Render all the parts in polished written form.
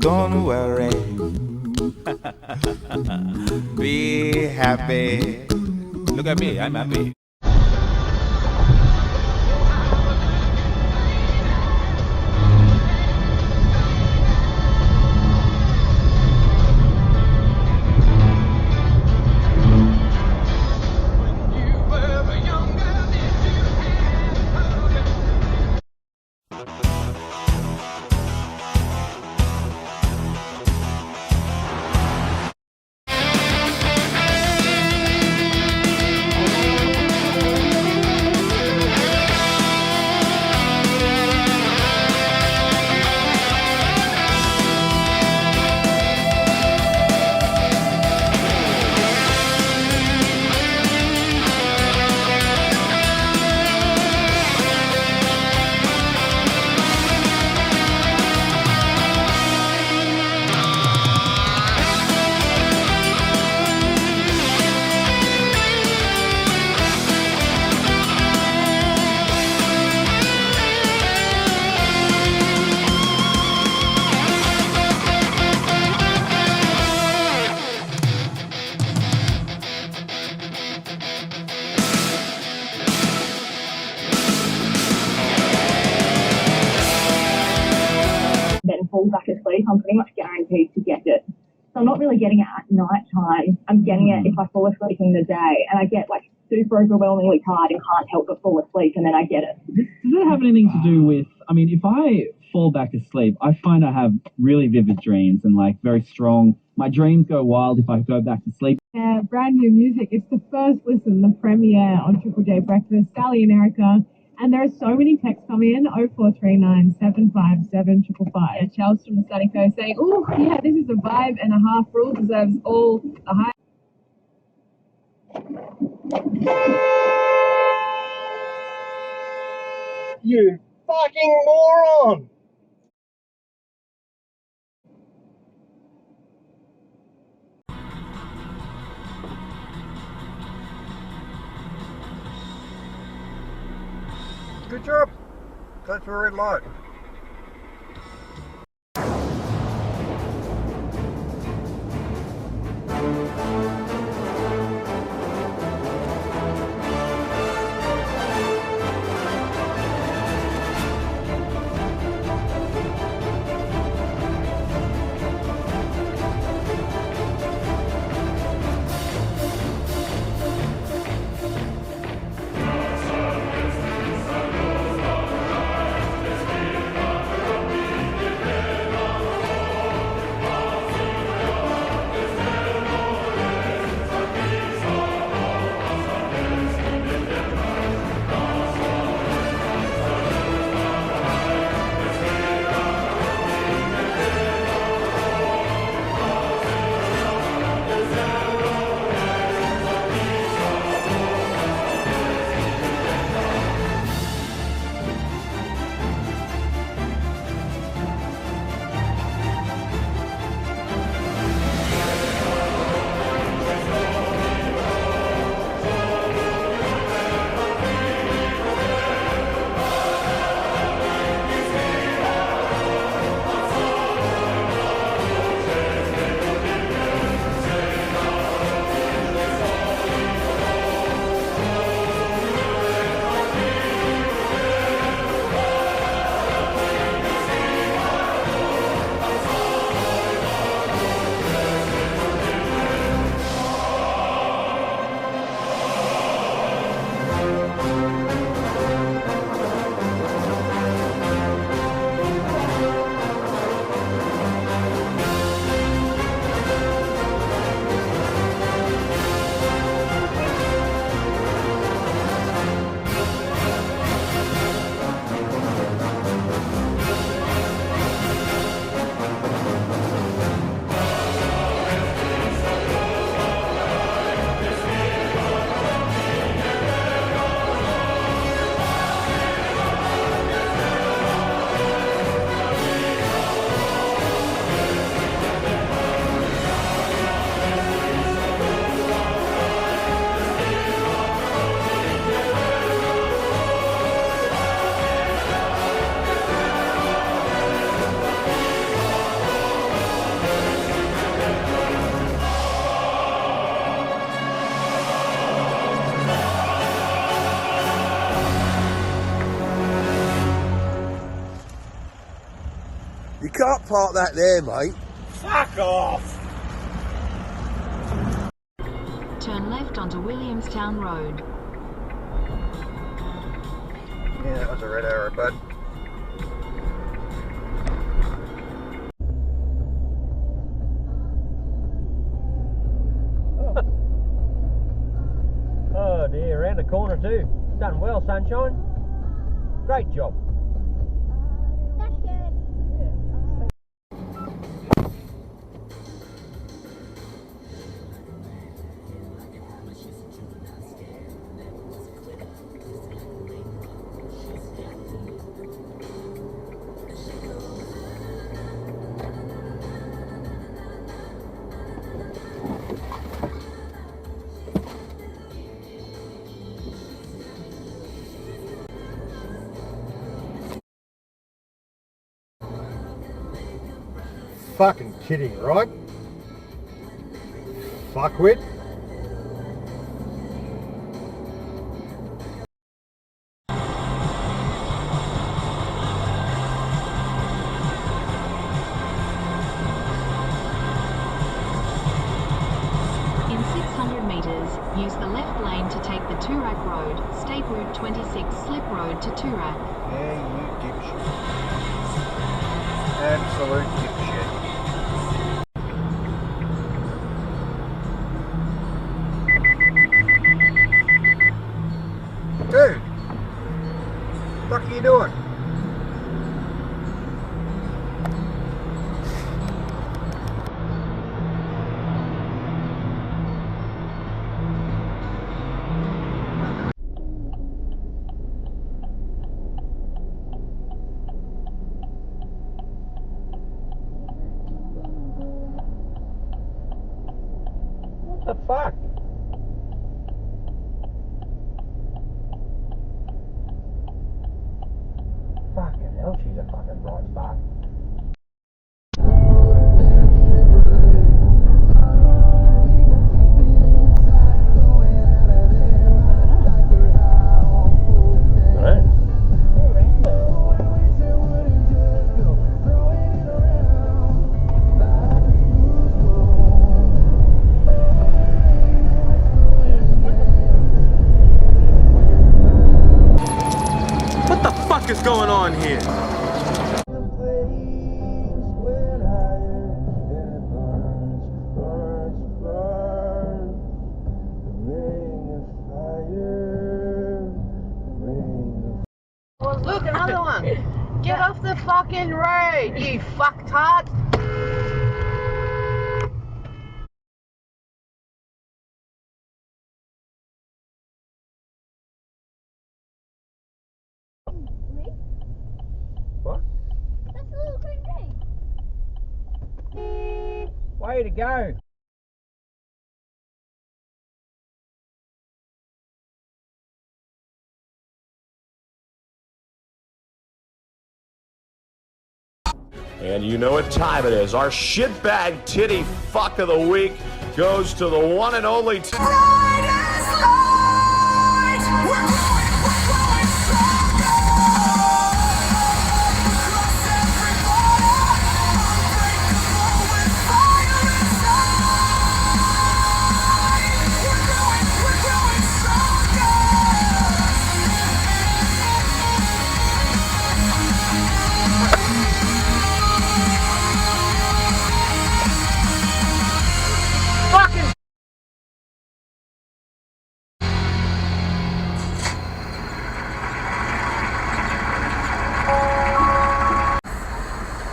Don't worry. Be happy. Look at me, I'm happy. Then fall back asleep, I'm pretty much guaranteed to get it. So I'm not really getting it at night time. I'm getting it if I fall asleep in the day, and I get like super overwhelmingly tired and can't help but fall asleep, and then I get it. Does that have anything to do with, I mean, if I fall back asleep, I find I have really vivid dreams and like very strong, my dreams go wild if I go back to sleep. Yeah, brand new music. It's the first listen, the premiere on Triple J Breakfast, Sally and Erica. And there are so many texts coming in, 0439 757 555. And Charles from the Sunny Coast saying, oh, yeah, this is a vibe and a half. Rule deserves all the hype. You fucking moron! Good job. That's a red light. park that there, mate. Fuck off! Turn left onto Williamstown Road. Yeah, that was a red arrow, bud. Oh dear, around the corner too. Done well, sunshine. Great job. Fucking kidding, right? Fuckwit. In 600 metres, use the left lane to take the Toorak Road, State Route 26 Slip Road to Toorak. Yeah, you dipshit. Absolute dipshit. Dude! What are you doing? What the fuck? Fucking hell, she's a fucking bright spark. What the fuck is going on here? Look, another one. Get off the fucking road, you fucktard. What? That's a little green thing. Way to go. And you know what time it is. Our shitbag titty fuck of the week goes to the one and only...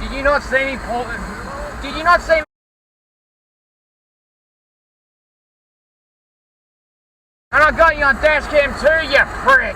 Did you not see me, Paul? Did you not see me? And I got you on dash cam too, you prick!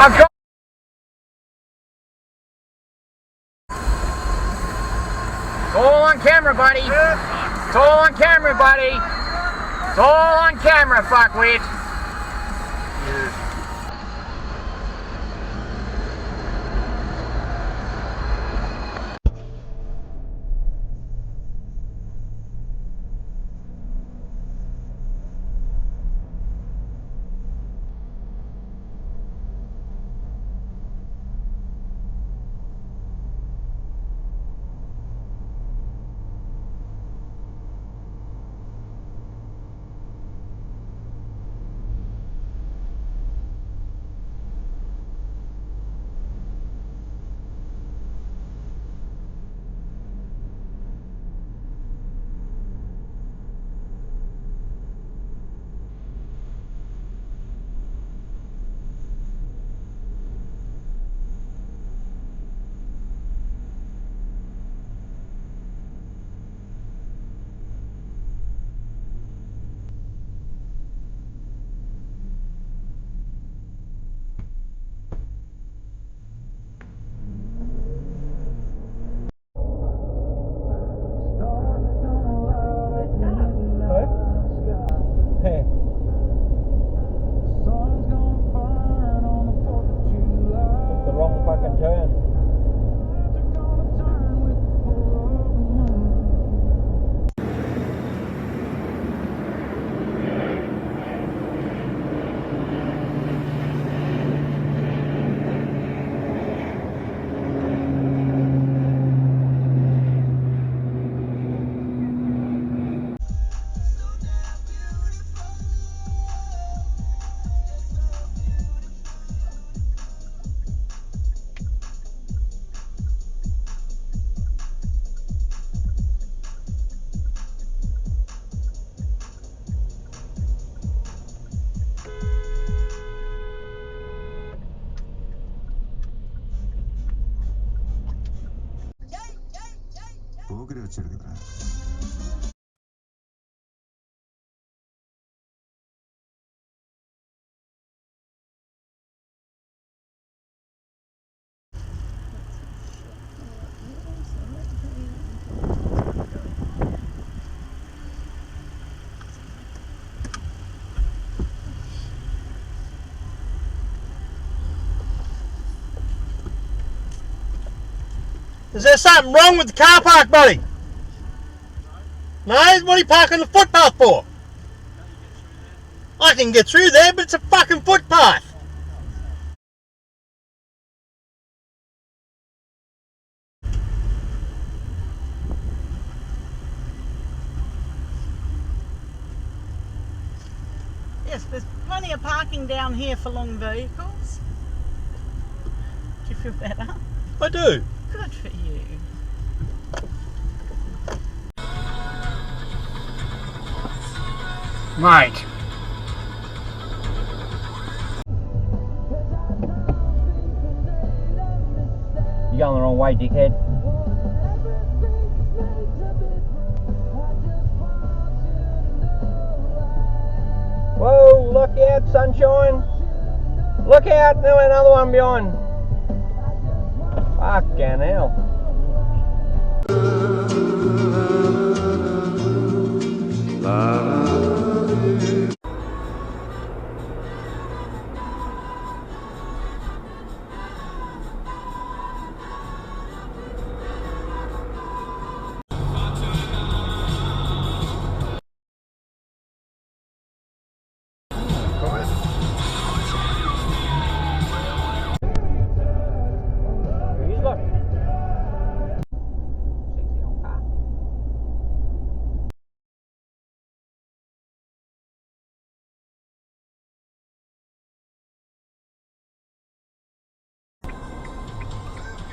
I've got... It's all on camera, buddy. It's all on camera, buddy. It's all on camera, fuckwit. 그래 어쩌려고. Is there something wrong with the car park, buddy? No? What are you parking the footpath for? I can get through there, but it's a fucking footpath. Yes, there's plenty of parking down here for long vehicles. Do you feel better? I do. Good for you. Mate. You're going the wrong way, dickhead. Whoa, look out, sunshine. Look out, there's another one behind. Fucking hell.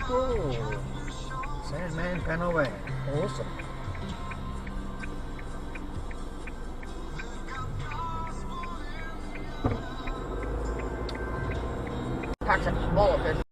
Oh, Sandman panel van. Awesome. Catch a smaller fish.